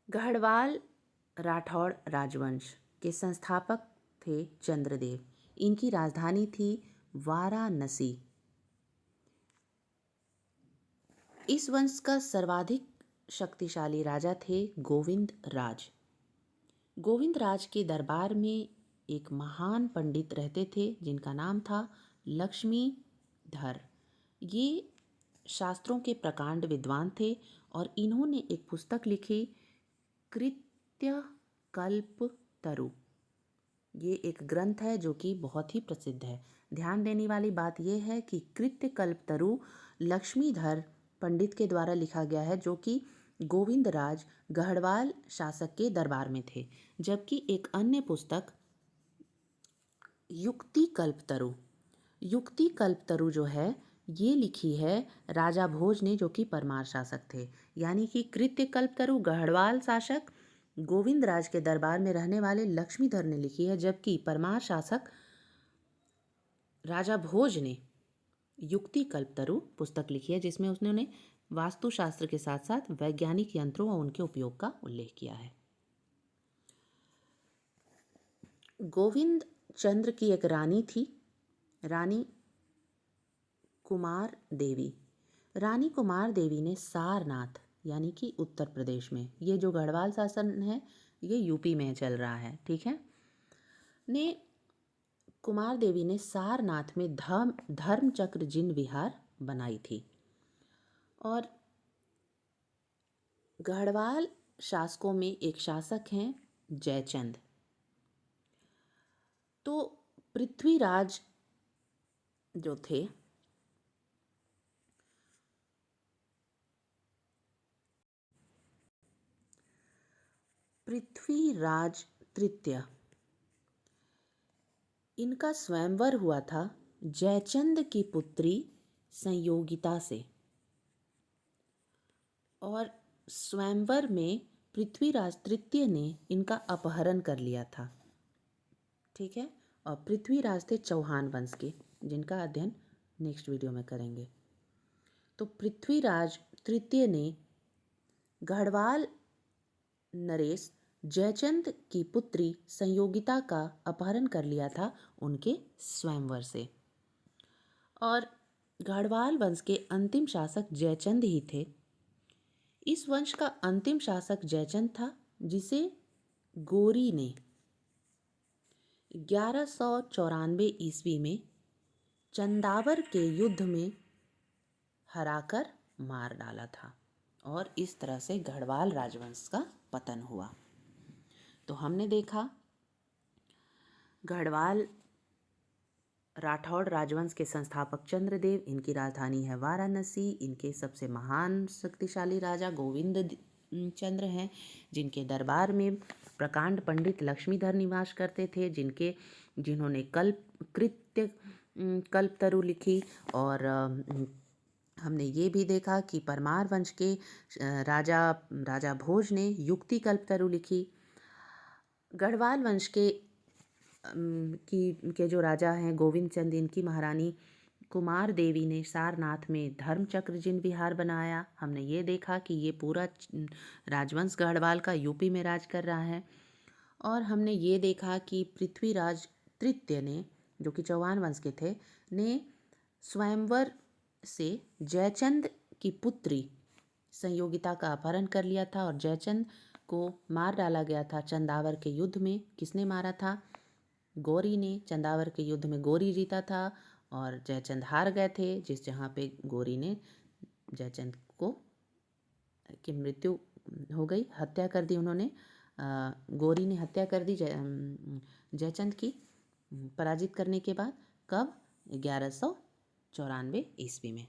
गढ़वाल राठौड़ राजवंश के संस्थापक थे चंद्रदेव। इनकी राजधानी थी वाराणसी। इस वंश का सर्वाधिक शक्तिशाली राजा थे गोविंद राज। गोविंद राज के दरबार में एक महान पंडित रहते थे जिनका नाम था लक्ष्मीधर। ये शास्त्रों के प्रकांड विद्वान थे और इन्होंने एक पुस्तक लिखी कृत्य कल्पतरु। ये एक ग्रंथ है जो कि बहुत ही प्रसिद्ध है। ध्यान देने वाली बात यह है कि कृत्य कल्पतरु लक्ष्मीधर पंडित के द्वारा लिखा गया है, जो कि गोविंद राज गढ़वाल शासक के दरबार में थे। जबकि एक अन्य पुस्तक युक्ति कल्पतरु, युक्ति कल्पतरु जो है ये लिखी है राजा भोज ने, जो कि परमार शासक थे। यानी कि कृत्य कल्पतरु गढ़वाल शासक गोविंद राज के दरबार में रहने वाले लक्ष्मीधर ने लिखी है, जबकि परमार शासक राजा भोज ने युक्ति कल्पतरु पुस्तक लिखी है, जिसमें उसने वास्तुशास्त्र के साथ साथ वैज्ञानिक यंत्रों और उनके उपयोग का उल्लेख किया है। गोविंद चंद्र की एक रानी थी, रानी कुमार देवी। रानी कुमार देवी ने सारनाथ यानी कि उत्तर प्रदेश में, ये जो गढ़वाल शासन है ये यूपी में चल रहा है, ठीक है, कुमार देवी ने सारनाथ में धर्मचक्र जिन विहार बनाई थी। और गढ़वाल शासकों में एक शासक हैं जयचंद। तो पृथ्वीराज जो थे पृथ्वीराज तृतीय, इनका स्वयंवर हुआ था जयचंद की पुत्री संयोगिता से। और स्वयंवर में पृथ्वीराज तृतीय ने इनका अपहरण कर लिया था, ठीक है। और पृथ्वीराज थे चौहान वंश के, जिनका अध्ययन नेक्स्ट वीडियो में करेंगे। तो पृथ्वीराज तृतीय ने गढ़वाल नरेश जयचंद की पुत्री संयोगिता का अपहरण कर लिया था उनके स्वयंवर से। और गढ़वाल वंश के अंतिम शासक जयचंद ही थे। इस वंश का अंतिम शासक जयचंद था, जिसे गोरी ने 1194 ईस्वी में चंदावर के युद्ध में हराकर मार डाला था। और इस तरह से गढ़वाल राजवंश का पतन हुआ। तो हमने देखा गढ़वाल राठौड़ राजवंश के संस्थापक चंद्रदेव, इनकी राजधानी है वाराणसी। इनके सबसे महान शक्तिशाली राजा गोविंद चंद्र हैं, जिनके दरबार में प्रकांड पंडित लक्ष्मीधर निवास करते थे, जिन्होंने कृत्य कल्पतरु लिखी। और हमने ये भी देखा कि परमार वंश के राजा भोज ने युक्ति कल्पतरु लिखी। गढ़वाल वंश के जो राजा हैं गोविंद चंद, इनकी महारानी कुमार देवी ने सारनाथ में धर्मचक्र जिन विहार बनाया। हमने ये देखा कि ये पूरा राजवंश गढ़वाल का यूपी में राज कर रहा है। और हमने ये देखा कि पृथ्वीराज तृतीय ने, जो कि चौहान वंश के थे, ने स्वयंवर से जयचंद की पुत्री संयोगिता का अपहरण कर लिया था और जयचंद को मार डाला गया था चंदावर के युद्ध में। किसने मारा था? गौरी ने। चंदावर के युद्ध में गौरी जीता था और जयचंद हार गए थे, जहाँ पे गौरी ने जयचंद की मृत्यु हो गई, हत्या कर दी उन्होंने। गौरी ने हत्या कर दी जयचंद की पराजित करने के बाद। कब? 1194 ईस्वी में।